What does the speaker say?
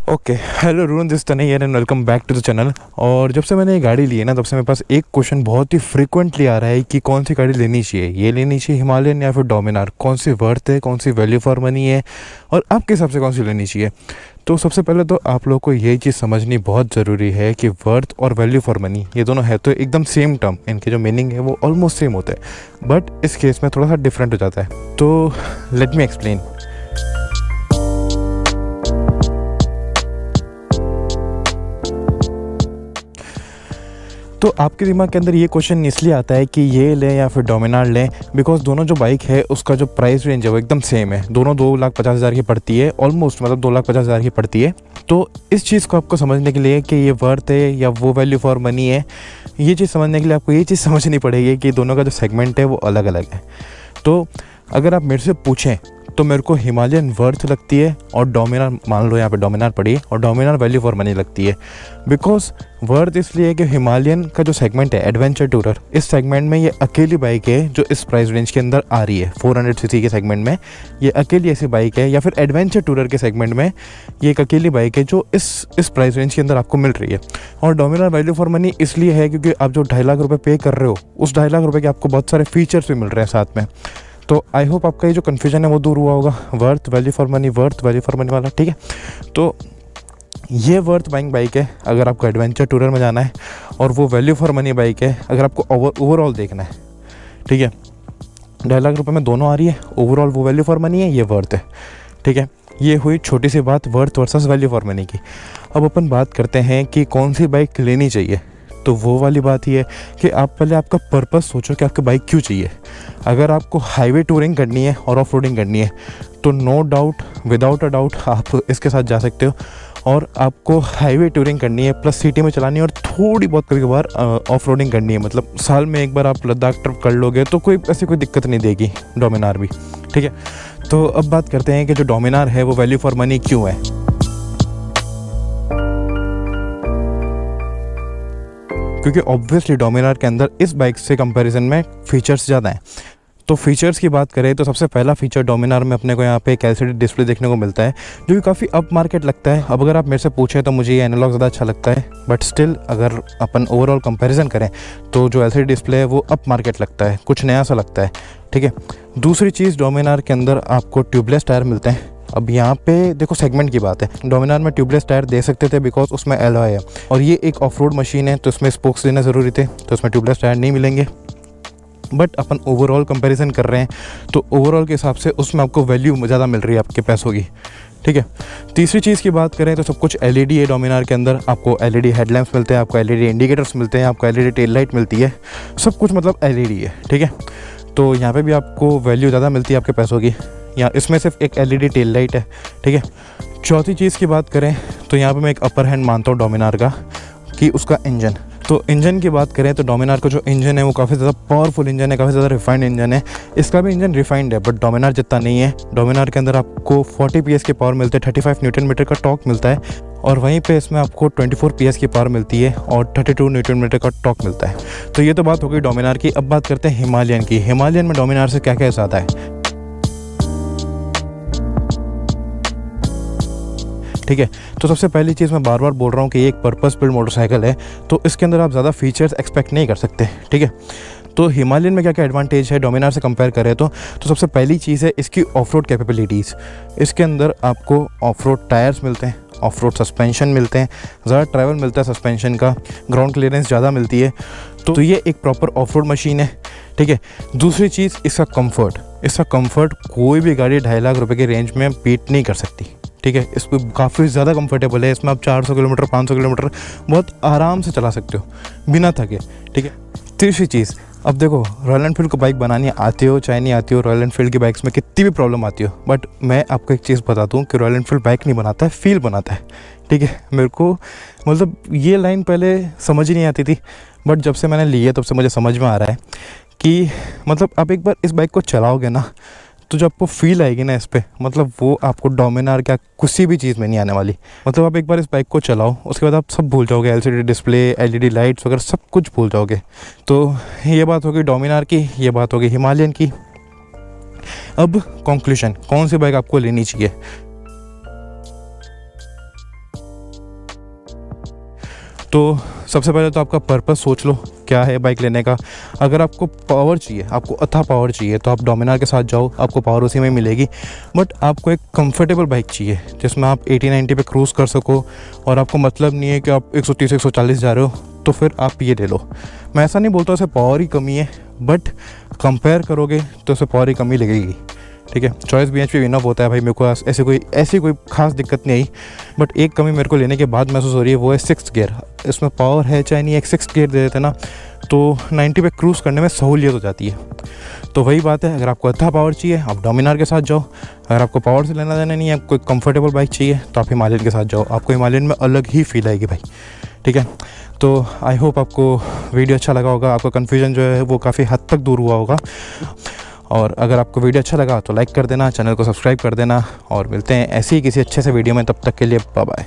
Okay, hello रुन, this Tanay here and welcome back to the channel. और जब से मैंने ये गाड़ी ली है ना, तब से मेरे पास एक क्वेश्चन बहुत ही फ्रीक्वेंटली आ रहा है कि कौन सी गाड़ी लेनी चाहिए, ये लेनी चाहिए हिमालयन या फिर डोमिनार, कौन सी वर्थ है, कौन सी वैल्यू फॉर मनी है और आपके हिसाब से कौन सी लेनी चाहिए। तो सबसे पहले तो आप लोगों को ये चीज़ समझनी बहुत ज़रूरी है कि वर्थ और वैल्यू फॉर मनी ये दोनों है तो एकदम सेम टर्म, इनके जो मीनिंग है वो ऑलमोस्ट सेम होते हैं, बट इस केस में थोड़ा सा डिफरेंट हो जाता है। तो लेट मी एक्सप्लेन। तो आपके दिमाग के अंदर ये क्वेश्चन इसलिए आता है कि ये लें या फिर डोमिनार लें, बिकॉज दोनों जो बाइक है उसका जो प्राइस रेंज है वो एकदम सेम है। दोनों 2,50,000 की पड़ती है, ऑलमोस्ट मतलब 2,50,000 की पड़ती है। तो इस चीज़ को आपको समझने के लिए कि ये वर्थ है या वो वैल्यू फॉर मनी है, ये चीज़ समझने के लिए आपको ये चीज़ समझनी पड़ेगी कि दोनों का जो सेगमेंट है वो अलग अलग है। तो अगर आप मेरे से पूछें तो मेरे को हिमालयन वर्थ लगती है और डोमिनार, मान लो यहाँ पे डोमिनार पड़ी है, और डोमिनार वैल्यू फॉर मनी लगती है। बिकॉज वर्थ इसलिए कि हिमालयन का जो सेगमेंट है एडवेंचर टूरर, इस सेगमेंट में ये अकेली बाइक है जो इस प्राइस रेंज के अंदर आ रही है। 400 सीसी के सेगमेंट में ये अकेली ऐसी बाइक है, या फिर एडवेंचर टूरर के सेगमेंट में ये एक अकेली बाइक है जो इस प्राइस रेंज के अंदर आपको मिल रही है। और डोमिनार वैल्यू फॉर मनी इसलिए है क्योंकि आप जो 2.5 लाख रुपये पे कर रहे हो, उस 2.5 लाख रुपये के आपको बहुत सारे फीचर्स भी मिल रहे हैं साथ में। तो आई होप आपका ये जो कन्फ्यूजन है वो दूर हुआ होगा, worth value for money, worth value for money वाला, ठीक है। तो ये वर्थ बाइंग बाइक है अगर आपको एडवेंचर टूरर में जाना है, और वो वैल्यू फॉर मनी बाइक है अगर आपको ओवरऑल देखना है, ठीक है। 2.5 लाख रुपये में दोनों आ रही है, ओवरऑल वो वैल्यू फॉर मनी है, ये वर्थ है, ठीक है। ये हुई छोटी सी बात worth versus value for money की। अब अपन बात करते हैं कि कौन सी बाइक लेनी चाहिए। तो वो वाली बात ही है कि आप पहले आपका पर्पस सोचो कि आपको बाइक क्यों चाहिए। अगर आपको हाईवे टूरिंग करनी है और ऑफ रोडिंग करनी है तो no doubt, without a doubt आप इसके साथ जा सकते हो। और आपको हाईवे टूरिंग करनी है प्लस सिटी में चलानी है और थोड़ी बहुत कभी कभार ऑफ रोडिंग करनी है, मतलब साल में एक बार आप लद्दाख ट्रिप कर लोगे तो कोई ऐसी कोई दिक्कत नहीं देगी डोमिनार भी, ठीक है। तो अब बात करते हैं कि जो डोमिनार है वो वैल्यू फॉर मनी क्यों है। क्योंकि ऑब्वियसली डोमिनार के अंदर इस बाइक से कंपैरिजन में फीचर्स ज़्यादा हैं। तो फीचर्स की बात करें तो सबसे पहला फीचर डोमिनार में अपने को यहाँ पे एक LCD डिस्प्ले देखने को मिलता है, जो कि काफ़ी अप मार्केट लगता है। अब अगर आप मेरे से पूछें तो मुझे ये एनालॉग ज़्यादा अच्छा लगता है, बट स्टिल अगर अपन ओवरऑल कंपैरिजन करें तो जो LCD डिस्प्ले है वो अप मार्केट लगता है, कुछ नया सा लगता है, ठीक है। दूसरी चीज़, डोमिनार के अंदर आपको ट्यूबलेस टायर मिलते हैं। अब यहाँ पे देखो सेगमेंट की बात है, डोमिनार में ट्यूबलेस टायर दे सकते थे बिकॉज उसमें एलॉय है, और ये एक ऑफ रोड मशीन है तो इसमें स्पोक्स देना ज़रूरी थे, तो इसमें ट्यूबलेस टायर नहीं मिलेंगे। बट अपन ओवरऑल कंपैरिजन कर रहे हैं तो ओवरऑल के हिसाब से उसमें आपको वैल्यू ज़्यादा मिल रही है आपके पैसों की, ठीक है। तीसरी चीज़ की बात करें तो सब कुछ LED है डोमिनार के अंदर। आपको LED हेडलैम्प्स मिलते हैं, आपको LED इंडिकेटर्स मिलते हैं, आपको LED टेल लाइट मिलती है, सब कुछ मतलब LED है, ठीक है। तो यहाँ पे भी आपको वैल्यू ज़्यादा मिलती है आपके पैसों की। यहाँ इसमें सिर्फ एक LED टेल लाइट है, ठीक है। चौथी चीज़ की बात करें तो यहाँ पे मैं एक अपर हैंड मानता हूँ डोमिनार का कि उसका इंजन। तो इंजन की बात करें तो डोमिनार का जो इंजन है वो काफ़ी ज़्यादा पावरफुल इंजन है, काफ़ी ज़्यादा रिफाइंड इंजन है। इसका भी इंजन रिफाइंड है बट डोमिनार जितना नहीं है। डोमिनार के अंदर आपको 40 PS की पावर मिलती है, 35 न्यूटन मीटर का टॉर्क मिलता है, और वहीं पे इसमें आपको 24 PS की पावर मिलती है और 32 न्यूटन मीटर का टॉर्क मिलता है। तो ये तो बात हो गई डोमिनार की। अब बात करते हैं हिमालयन की। हिमालयन में डोमिनार से क्या क्या ज़्यादा है, ठीक है। तो सबसे पहली चीज़ मैं बार बार बोल रहा हूँ कि ये एक पर्पस बिल्ड मोटरसाइकिल है, तो इसके अंदर आप ज़्यादा फीचर्स एक्सपेक्ट नहीं कर सकते, ठीक है। तो हिमालयन में क्या क्या एडवांटेज है डोमिनार से कंपेयर करें तो सबसे पहली चीज़ है इसकी ऑफ रोड कैपेबिलिटीज़। इसके अंदर आपको ऑफ रोड टायर्स मिलते हैं, ऑफ रोड सस्पेंशन मिलते हैं, ज़्यादा ट्रैवल मिलता है सस्पेंशन का, ग्राउंड क्लियरेंस ज़्यादा मिलती है। तो ये एक प्रॉपर ऑफ रोड मशीन है, ठीक है। दूसरी चीज़ इसका कंफर्ट कोई भी गाड़ी 2.5 लाख रुपये की रेंज में बीट नहीं कर सकती, ठीक है। इसको काफ़ी ज़्यादा कंफर्टेबल है, इसमें आप 400 किलोमीटर 500 किलोमीटर बहुत आराम से चला सकते हो बिना थके, ठीक है। तीसरी चीज़, अब देखो रॉयल एनफील्ड को बाइक बनानी आती हो चाहे नहीं आती हो, रॉयल एनफील्ड की बाइक्स में कितनी भी प्रॉब्लम आती हो, बट मैं आपको एक चीज़ बता दूं कि रॉयल एनफील्ड बाइक नहीं बनाता है, फील बनाता है, ठीक है। मेरे को मतलब ये लाइन पहले समझ ही नहीं आती थी, बट जब से मैंने ली है तब से मुझे समझ में आ रहा है कि मतलब आप एक बार इस बाइक को चलाओगे ना तो जो आपको फील आएगी ना इस पर, मतलब वो आपको डोमिनार क्या किसी भी चीज़ में नहीं आने वाली। मतलब आप एक बार इस बाइक को चलाओ उसके बाद आप सब भूल जाओगे, LCD डिस्प्ले, LED लाइट्स वगैरह सब कुछ भूल जाओगे। तो ये बात होगी डोमिनार की, ये बात होगी हिमालयन की। अब कंक्लूजन, कौन सी बाइक आपको लेनी चाहिए। तो सबसे पहले तो आपका पर्पस सोच लो क्या है बाइक लेने का। अगर आपको पावर चाहिए, आपको अथा पावर चाहिए, तो आप डोमिनार के साथ जाओ, आपको पावर उसी में मिलेगी। बट आपको एक कंफर्टेबल बाइक चाहिए जिसमें आप 80-90 पे क्रूज़ कर सको और आपको मतलब नहीं है कि आप 130-140 जा रहे हो, तो फिर आप ये ले लो। मैं ऐसा नहीं बोलता उसे पावर ही कमी है, बट कंपेयर करोगे तो उसे पावर ही कमी लगेगी, ठीक है। चॉइस BHP विनअप होता है भाई, मेरे को ऐसी कोई खास दिक्कत नहीं आई। बट एक कमी मेरे को लेने के बाद महसूस हो रही है, वो है 6th गियर। इसमें पावर है चाहे नहीं, एक 6th गियर दे देते ना तो 90 पे क्रूज़ करने में सहूलियत हो जाती है। तो वही बात है, अगर आपको अच्छा पावर चाहिए आप डोमिनार के साथ जाओ, अगर आपको पावर से लेना देना नहीं है, कोई कंफर्टेबल बाइक चाहिए तो आप हिमालयन के साथ जाओ, आपको हिमालयन में अलग ही फील आएगी भाई, ठीक है। तो आई होप आपको वीडियो अच्छा लगा होगा, आपका कन्फ्यूजन जो है वो काफ़ी हद तक दूर हुआ होगा। और अगर आपको वीडियो अच्छा लगा तो लाइक कर देना, चैनल को सब्सक्राइब कर देना, और मिलते हैं ऐसे ही किसी अच्छे से वीडियो में। तब तक के लिए बाय बाय।